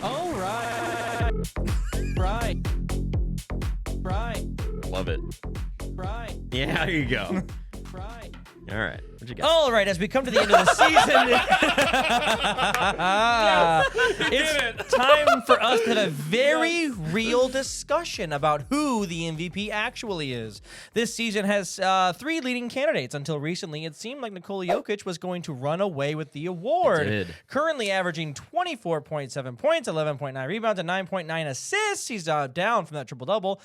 All right. Right. Love it. Right. Yeah, there you go. Right. All right. What you got? All right, as we come to the end of the season, it's time for us to have a very real discussion about who the MVP actually is. This season has three leading candidates. Until recently, it seemed like Nikola Jokic was going to run away with the award. It did. Currently averaging 24.7 points, 11.9 rebounds, and 9.9 assists. He's down from that triple-double.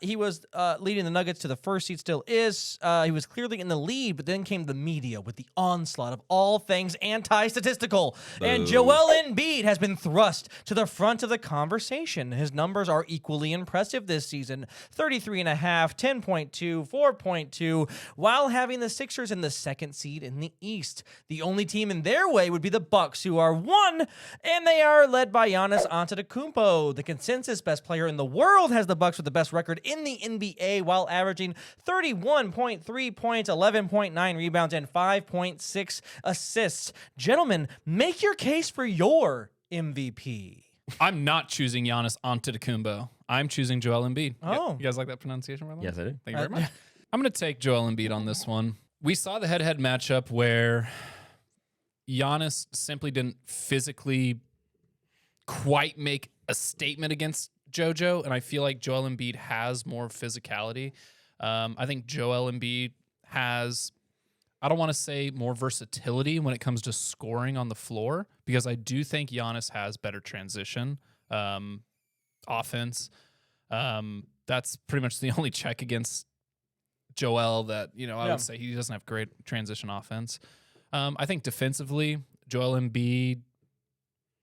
He was leading the Nuggets to the first seed, still is. He was clearly in the lead, but then came the media with the onslaught of all things anti-statistical. And Joel Embiid has been thrust to the front of the conversation. His numbers are equally impressive this season. 33.5, 10.2, 4.2, while having the Sixers in the second seed in the East. The only team in their way would be the Bucks, who are one, and they are led by Giannis Antetokounmpo. The consensus best player in the world has the Bucks with the best record in the NBA, while averaging 31.3 points, 11.9 rebounds, and 5.6 assists. Gentlemen, make your case for your MVP. I'm not choosing Giannis Antetokounmpo. I'm choosing Joel Embiid. Oh. You guys like that pronunciation, by the way? Yes, I do. Thank you very much. I'm going to take Joel Embiid on this one. We saw the head-to-head matchup where Giannis simply didn't physically quite make a statement against JoJo, and I feel like Joel Embiid has more physicality. I think Joel Embiid has, I don't want to say more versatility when it comes to scoring on the floor, because I do think Giannis has better transition offense. That's pretty much the only check against Joel that, I would say he doesn't have great transition offense. I think defensively, Joel Embiid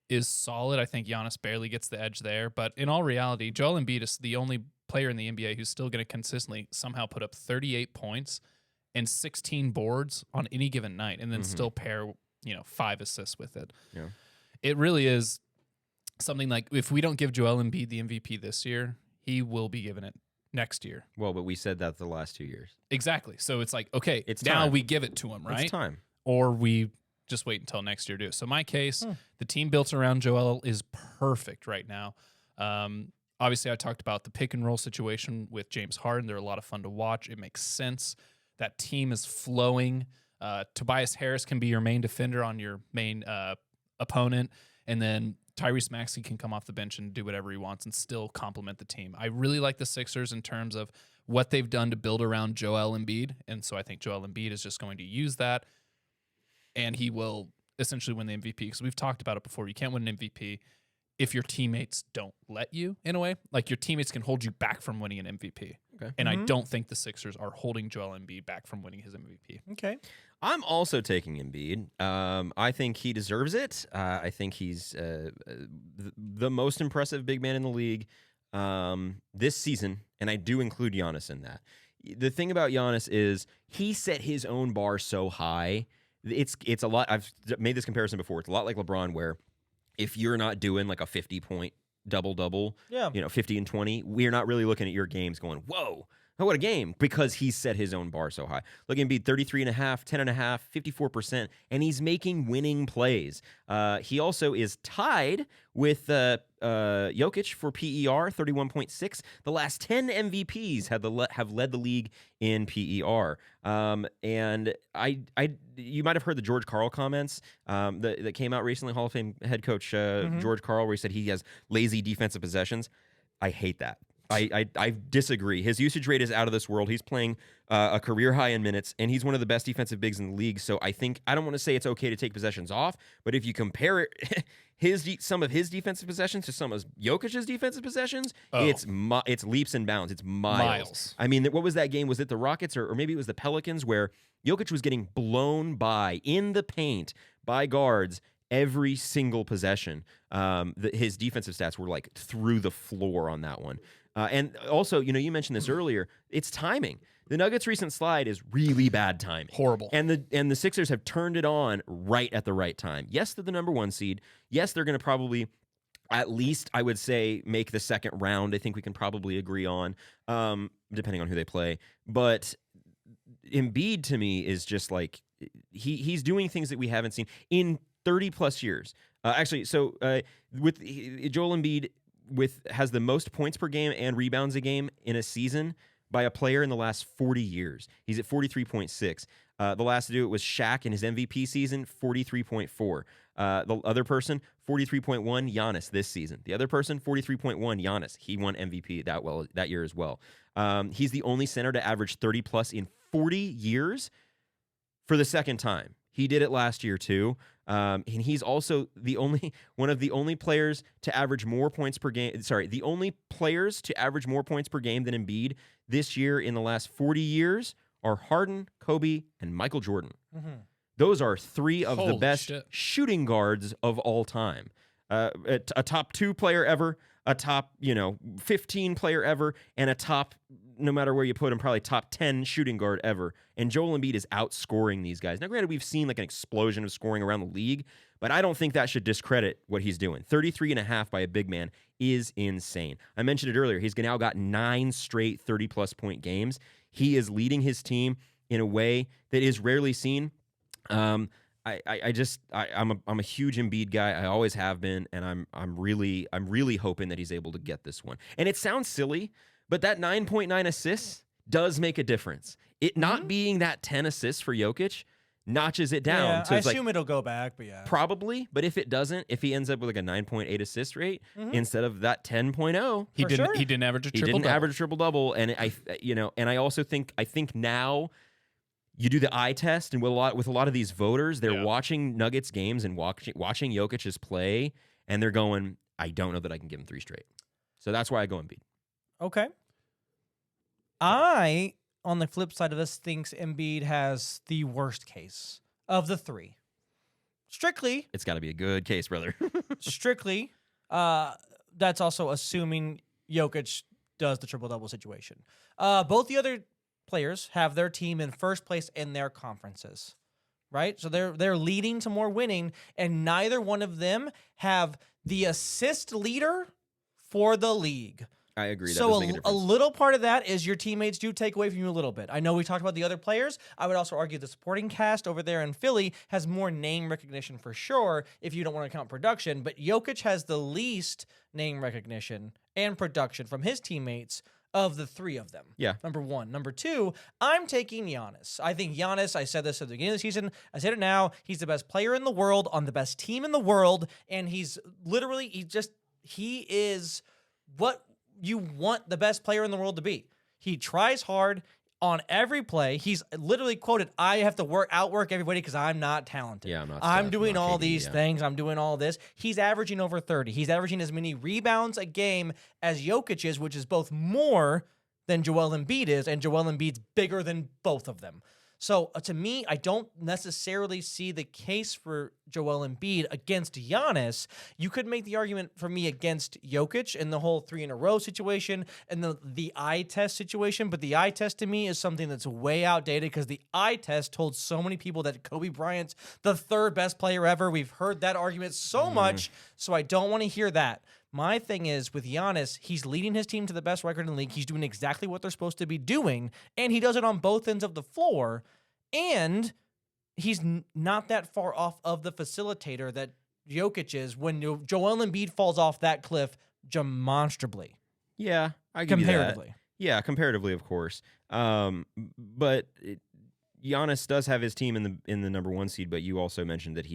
is solid. I think Giannis barely gets the edge there. But in all reality, Joel Embiid is the only player in the NBA who's still going to consistently somehow put up 38 points and 16 boards on any given night, and then still pair, 5 assists with it. Yeah. It really is something like, if we don't give Joel Embiid the MVP this year, he will be given it next year. Well, but we said that the last 2 years. Exactly. So it's like, okay, It's now time. we give it to him, right? It's time. Or we just wait until next year to do it. So my case, the team built around Joel is perfect right now. Obviously, I talked about the pick and roll situation with James Harden. They're a lot of fun to watch. It makes sense. That team is flowing. Tobias Harris can be your main defender on your main opponent, and then Tyrese Maxey can come off the bench and do whatever he wants and still complement the team. I really like the Sixers in terms of what they've done to build around Joel Embiid, and so I think Joel Embiid is just going to use that, and he will essentially win the MVP, because we've talked about it before. You can't win an MVP if your teammates don't let you, in a way. Like, your teammates can hold you back from winning an MVP. Okay. And I don't think the Sixers are holding Joel Embiid back from winning his MVP. Okay. I'm also taking Embiid. I think he deserves it. I think he's the most impressive big man in the league this season, and I do include Giannis in that. The thing about Giannis is he set his own bar so high. It's a lot. I've made this comparison before. It's a lot like LeBron, where if you're not doing like a 50-point double-double, 50 and 20, we're not really looking at your games going, whoa, what a game, because he set his own bar so high. Look at Embiid, 33.5, 10.5, 54%, and he's making winning plays. He also is tied with Jokic for PER, 31.6. The last 10 MVPs have led the league in PER. And you might have heard the George Karl comments that came out recently, Hall of Fame head coach George Karl, where he said he has lazy defensive possessions. I hate that. I disagree. His usage rate is out of this world. He's playing a career high in minutes, and he's one of the best defensive bigs in the league. So I don't want to say it's okay to take possessions off, but if you compare it, some of his defensive possessions to some of Jokic's defensive possessions, it's leaps and bounds. It's miles. I mean, what was that game? Was it the Rockets or maybe it was the Pelicans, where Jokic was getting blown by in the paint by guards every single possession? His defensive stats were like through the floor on that one. And also, you mentioned this earlier, it's timing. The Nuggets' recent slide is really bad timing. Horrible. And the Sixers have turned it on right at the right time. Yes, they're the number 1 seed. Yes, they're going to probably, at least, I would say, make the second round. I think we can probably agree on, depending on who they play. But Embiid, to me, is just like, he's doing things that we haven't seen in 30-plus years. Actually, so with Joel Embiid has the most points per game and rebounds a game in a season by a player in the last 40 years. He's at 43.6. The last to do it was Shaq in his MVP season, 43.4. The other person, 43.1, Giannis this season. The other person, 43.1, Giannis. He won MVP that year as well. He's the only center to average 30 plus in 40 years for the second time. He did it last year too. And he's also one of the only players to average more points per game. Sorry, the only players to average more points per game than Embiid this year in the last 40 years are Harden, Kobe, and Michael Jordan. Mm-hmm. Those are three of the best shooting guards of all time. A top 2 player ever, a top 15 player ever, and a top, no matter where you put him, probably top 10 shooting guard ever. And Joel Embiid is outscoring these guys. Now, granted, we've seen like an explosion of scoring around the league, but I don't think that should discredit what he's doing. 33.5 by a big man is insane. I mentioned it earlier. He's now got 9 straight 30-plus point games. He is leading his team in a way that is rarely seen. I'm a huge Embiid guy. I always have been, and I'm really hoping that he's able to get this one. And it sounds silly, but that 9.9 assists does make a difference. It not being that 10 assists for Jokic notches it down. Yeah, I assume it'll go back, but yeah. Probably, but if it doesn't, if he ends up with like a 9.8 assist rate instead of that 10.0, he didn't average a triple-double. He didn't average a triple-double, and I also think now you do the eye test, and with a lot of these voters, they're watching Nuggets games and watching Jokic's play, and they're going, I don't know that I can give him 3 straight. So that's why I go Embiid. Okay. I, on the flip side of this, thinks Embiid has the worst case of the 3. Strictly. It's got to be a good case, brother. Strictly. That's also assuming Jokic does the triple-double situation. Both the other players have their team in first place in their conferences, right? So they're leading to more winning, and neither one of them have the assist leader for the league. I agree. So a little part of that is your teammates do take away from you a little bit. I know we talked about the other players. I would also argue the supporting cast over there in Philly has more name recognition for sure, if you don't want to count production. But Jokic has the least name recognition and production from his teammates of the 3 of them. Yeah. Number 1. Number 2, I'm taking Giannis. I think Giannis, I said this at the beginning of the season, I said it now, he's the best player in the world on the best team in the world, and he's literally, he is what you want the best player in the world to be. He tries hard on every play. He's literally quoted, I have to outwork everybody because I'm not talented. Yeah, I'm doing all these things. I'm doing all this. He's averaging over 30. He's averaging as many rebounds a game as Jokic is, which is both more than Joel Embiid is, and Joel Embiid's bigger than both of them. So to me, I don't necessarily see the case for Joel Embiid against Giannis. You could make the argument for me against Jokic in the whole 3 in a row situation and the eye test situation, but the eye test to me is something that's way outdated because the eye test told so many people that Kobe Bryant's the 3rd best player ever. We've heard that argument so much, so I don't want to hear that. My thing is, with Giannis, he's leading his team to the best record in the league. He's doing exactly what they're supposed to be doing, and he does it on both ends of the floor, and he's not that far off of the facilitator that Jokic is when Joel Embiid falls off that cliff demonstrably. Yeah, I give comparatively. You that. Yeah, comparatively, of course. But Giannis does have his team in the number 1 seed, but you also mentioned that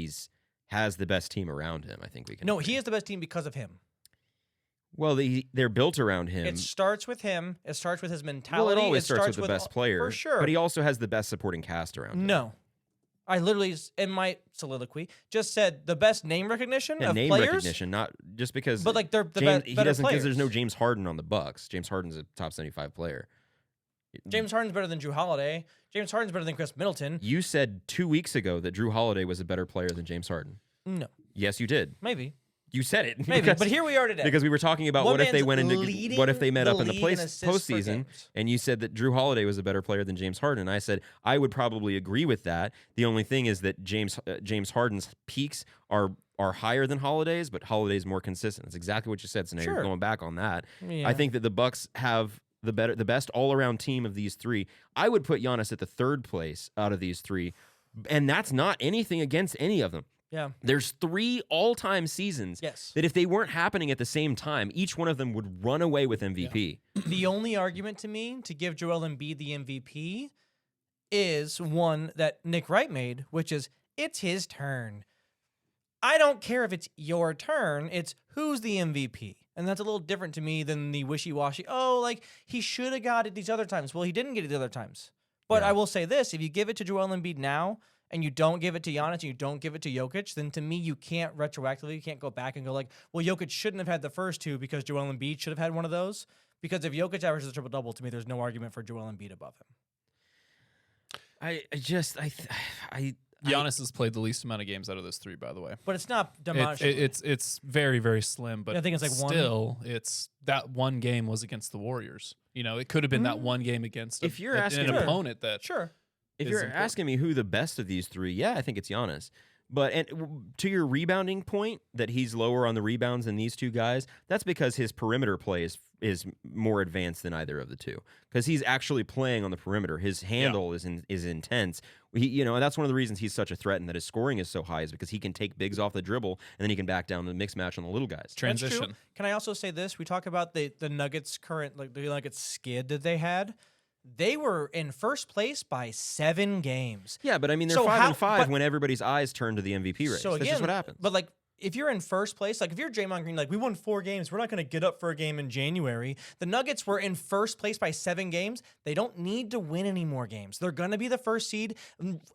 has the best team around him. I think we can. No, he is the best team because of him. Well, they're built around him. It starts with him. It starts with his mentality. Well, it always starts with the best player. For sure. But he also has the best supporting cast around him. No. I literally, in my soliloquy, just said the best name recognition of name players. recognition, not just because. But like they're the James, better players. Because there's no James Harden on the Bucks. James Harden's a top 75 player. James Harden's better than Drew Holiday. James Harden's better than Chris Middleton. You said 2 weeks ago that Drew Holiday was a better player than James Harden. No. Yes, you did. Maybe. You said it. Maybe, but here we are today. Because we were talking about what if they met up in the postseason, and you said that Drew Holiday was a better player than James Harden. I said I would probably agree with that. The only thing is that James Harden's peaks are higher than Holiday's, but Holiday's more consistent. That's exactly what you said. So now you're going back on that. Yeah. I think that the Bucks have the best all-around team of these 3. I would put Giannis at the 3rd place out of these 3, and that's not anything against any of them. Yeah. There's 3 all-time seasons Yes. that if they weren't happening at the same time, each one of them would run away with MVP. The only argument to me to give Joel Embiid the MVP is one that Nick Wright made, which is it's his turn. I don't care if it's your turn. It's who's the MVP. And that's a little different to me than the wishy-washy, like, he should have got it these other times. Well, he didn't get it the other times. But Yeah. I will say this, if you give it to Joel Embiid now and you don't give it to Giannis and you don't give it to Jokic, then to me, you can't retroactively, you can't go back and go like, well, Jokic shouldn't have had the first 2 because Joel Embiid should have had one of those. Because if Jokic averages a triple-double, to me, there's no argument for Joel Embiid above him. Giannis has played the least amount of games out of those 3, by the way. But it's not demonstrable. It's very, very slim. But I think it's like still, it's that one game was against the Warriors. It could have been that one game against If you're an asking- opponent that Sure. If is you're important. asking me who the best of these 3, yeah, I think it's Giannis. But to your rebounding point, that he's lower on the rebounds than these 2 guys, that's because his perimeter play is more advanced than either of the 2. Because he's actually playing on the perimeter. His handle is intense. And that's one of the reasons he's such a threat and that his scoring is so high is because he can take bigs off the dribble and then he can back down the mix match on the little guys. That's true. transition. Can I also say this? We talk about the Nuggets current, like the Nuggets skid that they had. They were in first place by 7 games. Yeah, but I mean, they're So 5 and how- 5 but- when everybody's eyes turn to the MVP race. So That's again, just what happens. But like, if you're in first place, like if you're Draymond Green, like we won 4 games, we're not going to get up for a game in January. The Nuggets were in first place by 7 games. They don't need to win any more games. They're going to be the first seed,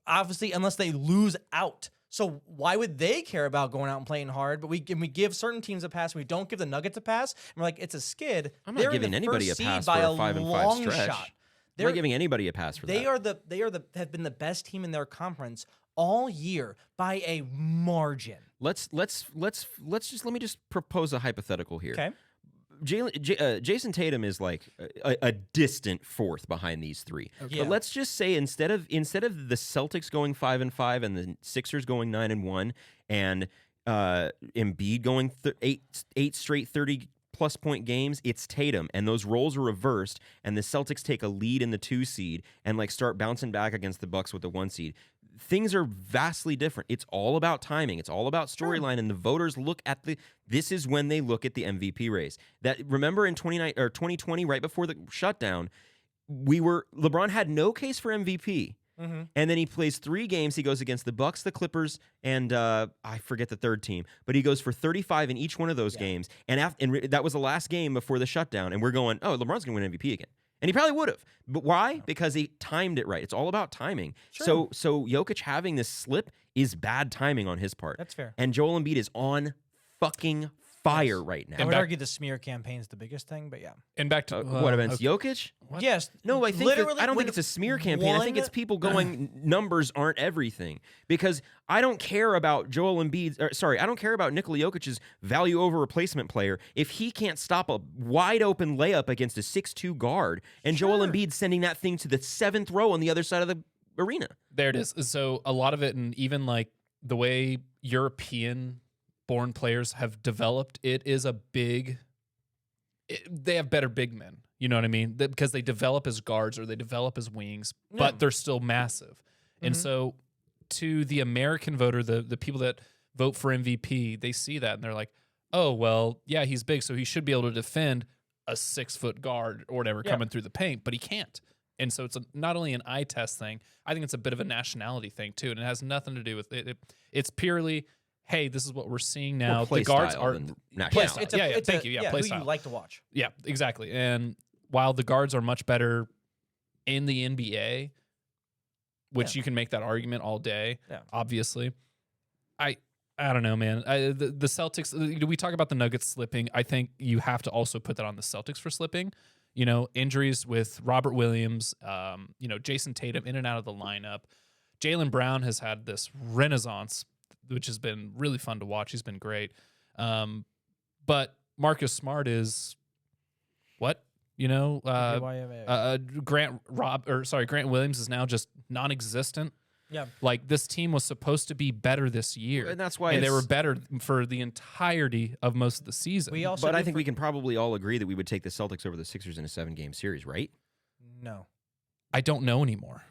obviously, unless they lose out. So why would they care about going out and playing hard? But we give certain teams a pass. We don't give the Nuggets a pass. And we're like, it's a skid. I'm not They're in giving the anybody first a seed pass by for a a 5 and 5 long stretch. shot. I'm not giving anybody a pass for They that. have been the best team in their conference all year by a margin. Let me just propose a hypothetical here. Okay. Jason Tatum is like a distant 4th behind these 3. Yeah. But let's just say instead of the Celtics going 5 and 5 and the Sixers going 9 and 1 and Embiid going 8 straight 30-plus point games, it's Tatum, and those roles are reversed, and the Celtics take a lead in the 2 seed and like start bouncing back against the Bucks with the 1 seed. Things are vastly different. It's all about timing. It's all about storyline, and the voters look at this is when they look at the MVP race. That remember in 2020, right before the shutdown, LeBron had no case for MVP. Mm-hmm. And then he plays 3 games. He goes against the Bucks, the Clippers, and I forget the third team. But he goes for 35 in each one of those games. And that was the last game before the shutdown. And we're going, oh, LeBron's going to win MVP again. And he probably would have. But why? Because he timed it right. It's all about timing. Sure. So Jokic having this slip is bad timing on his part. That's fair. And Joel Embiid is on fucking fire right now. I would back- argue the smear campaign is the biggest thing, but yeah. And back to What against Jokic? What? Yes. No, I think literally, I don't think when it's a smear campaign. I think it's people going numbers aren't everything, because I don't care about Joel Embiid. I don't care about Nikola Jokic's value over replacement player if he can't stop a wide open layup against a 6'2" guard, and Joel Embiid sending that thing to the 7th row on the other side of the arena. There it is. So a lot of it, and even like the way European-born players have developed, it is a big. They have better big men. You know what I mean? Because they develop as guards or they develop as wings, but they're still massive. And so to the American voter, the people that vote for MVP, they see that and they're like, oh, well, yeah, he's big, so he should be able to defend a 6-foot guard or whatever coming through the paint, but he can't. And so it's not only an eye test thing, I think it's a bit of a nationality thing too. And it has nothing to do with it. It's purely, hey, this is what we're seeing now. Play The guards style are than play nationality. style. Thank you. Yeah, play who style. you like to watch. Yeah, exactly. And while the guards are much better in the NBA, which you can make that argument all day, obviously, I don't know, man. The Celtics, we talk about the Nuggets slipping. I think you have to also put that on the Celtics for slipping. You know, injuries with Robert Williams, Jason Tatum in and out of the lineup. Jaylen Brown has had this renaissance, which has been really fun to watch. He's been great. But Marcus Smart is what? Grant Williams is now just non-existent. Yeah. Like, this team was supposed to be better this year. And that's why they were it's- better for the entirety of most of the season. We also But I think we can probably all agree that we would take the Celtics over the Sixers in a 7-game series, right? No. I don't know anymore.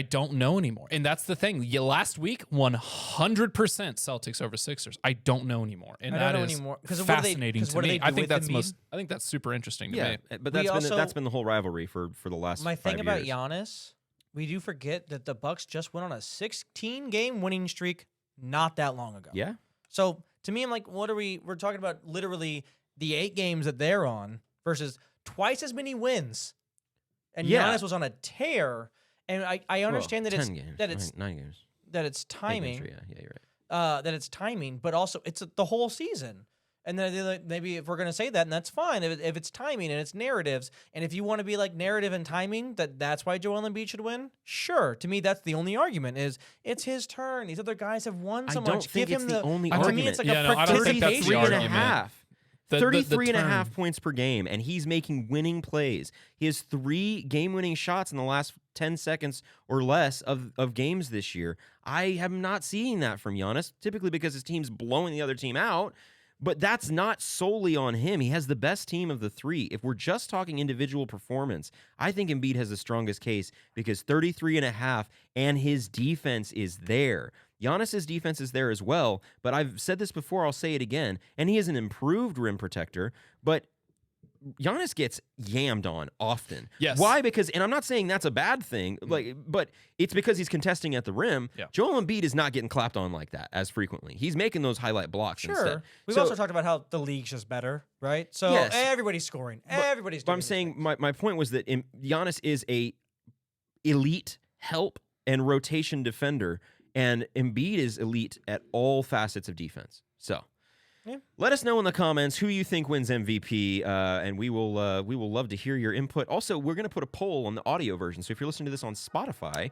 I don't know anymore. And that's the thing. Last week, 100% Celtics over Sixers. I don't know anymore. And I don't that know is anymore. 'Cause fascinating to what do me. they do I think with that's Embiid? I think that's super interesting to Yeah, me. but We that's been the whole rivalry for the last. My 5 thing about years. Giannis, we do forget that the Bucks just went on a 16-game winning streak not that long ago. Yeah. So to me, I'm like, we're talking about literally the 8 games that they're on versus twice as many wins. And Yeah. Giannis was on a tear. And I understand Well, that 10 games, it's 9 games. that it's 8 games, timing. yeah, you're right. That it's timing, but also it's the whole season. And then maybe if we're going to say that, and that's fine, if it's timing and it's narratives, and if you want to be like narrative and timing, that's why Joel Embiid should win, sure. To me, that's the only argument is it's his turn. These other guys have won so I don't much. think Give it's him the only to me, argument. it's like Yeah, a no, I don't think that's the 33 and a argument. half. The 33 and a half turn. points per game, and he's making winning plays. He has 3 game-winning shots in the last 10 seconds or less of games this year. I am not seeing that from Giannis, typically because his team's blowing the other team out, but that's not solely on him. He has the best team of the 3. If we're just talking individual performance, I think Embiid has the strongest case because 33 and a half and his defense is there. Giannis's defense is there as well, but I've said this before, I'll say it again, and he is an improved rim protector, but Giannis gets yammed on often. Yes. Why? Because, and I'm not saying that's a bad thing, but it's because he's contesting at the rim. Yeah. Joel Embiid is not getting clapped on like that as frequently. He's making those highlight blocks instead. Sure. We've So- also talked about how the league's just better, right? So Yes. everybody's scoring. Everybody's But doing I'm these saying things. my point was that Giannis is a elite help and rotation defender, and Embiid is elite at all facets of defense. So Yeah. let us know in the comments who you think wins MVP, and we will love to hear your input. Also, we're going to put a poll on the audio version. So if you're listening to this on Spotify,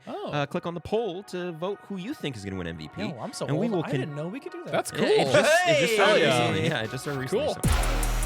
click on the poll to vote who you think is going to win MVP. Yo, I'm so and old. we will I didn't know we could do that. That's cool. It just started Hey! recently. Yeah, it just started recently. Cool. So.